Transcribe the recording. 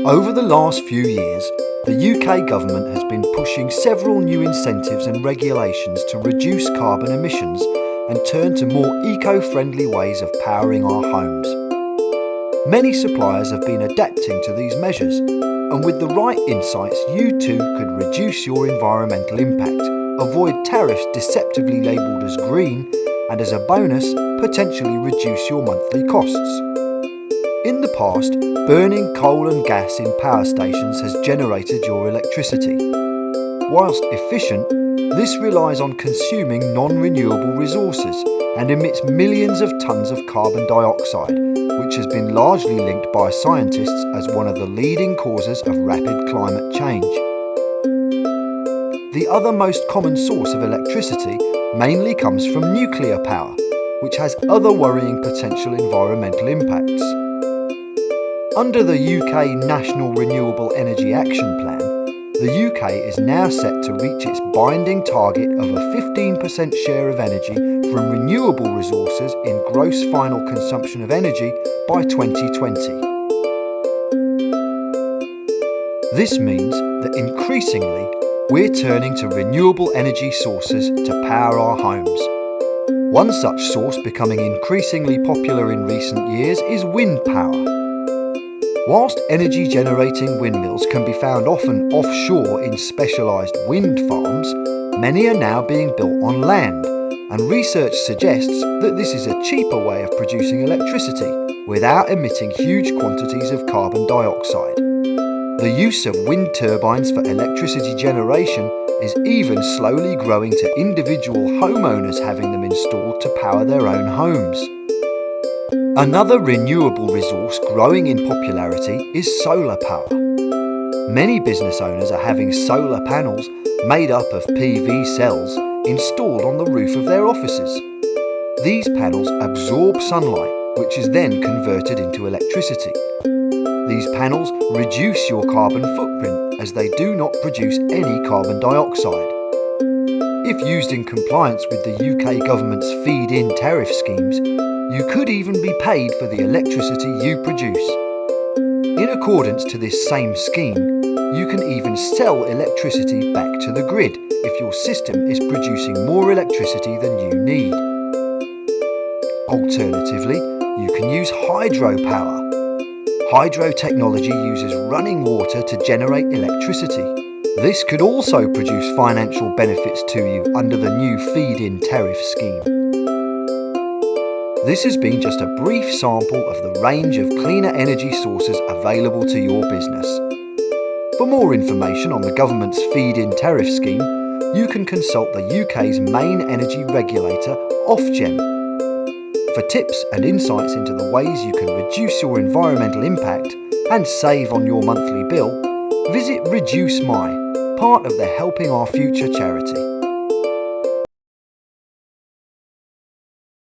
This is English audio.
Over the last few years, the UK government has been pushing several new incentives and regulations to reduce carbon emissions and turn to more eco-friendly ways of powering our homes. Many suppliers have been adapting to these measures, and with the right insights, you too could reduce your environmental impact, avoid tariffs deceptively labelled as green, and as a bonus, potentially reduce your monthly costs. In the past, burning coal and gas in power stations has generated your electricity. Whilst efficient, this relies on consuming non-renewable resources and emits millions of tonnes of carbon dioxide, which has been largely linked by scientists as one of the leading causes of rapid climate change. The other most common source of electricity mainly comes from nuclear power, which has other worrying potential environmental impacts. Under the UK National Renewable Energy Action Plan, the UK is now set to reach its binding target of a 15% share of energy from renewable resources in gross final consumption of energy by 2020. This means that increasingly, we're turning to renewable energy sources to power our homes. One such source becoming increasingly popular in recent years is wind power. Whilst energy-generating windmills can be found often offshore in specialised wind farms, many are now being built on land, and research suggests that this is a cheaper way of producing electricity without emitting huge quantities of carbon dioxide. The use of wind turbines for electricity generation is even slowly growing to individual homeowners having them installed to power their own homes. Another renewable resource growing in popularity is solar power. Many business owners are having solar panels made up of PV cells installed on the roof of their offices. These panels absorb sunlight, which is then converted into electricity. These panels reduce your carbon footprint as they do not produce any carbon dioxide. If used in compliance with the UK government's feed-in tariff schemes, you could even be paid for the electricity you produce. In accordance to this same scheme, you can even sell electricity back to the grid if your system is producing more electricity than you need. Alternatively, you can use hydropower. Hydro technology uses running water to generate electricity. This could also produce financial benefits to you under the new feed-in tariff scheme. This has been just a brief sample of the range of cleaner energy sources available to your business. For more information on the government's feed-in tariff scheme, you can consult the UK's main energy regulator, Ofgem. For tips and insights into the ways you can reduce your environmental impact and save on your monthly bill, visit Reduce My, part of the Helping Our Future charity.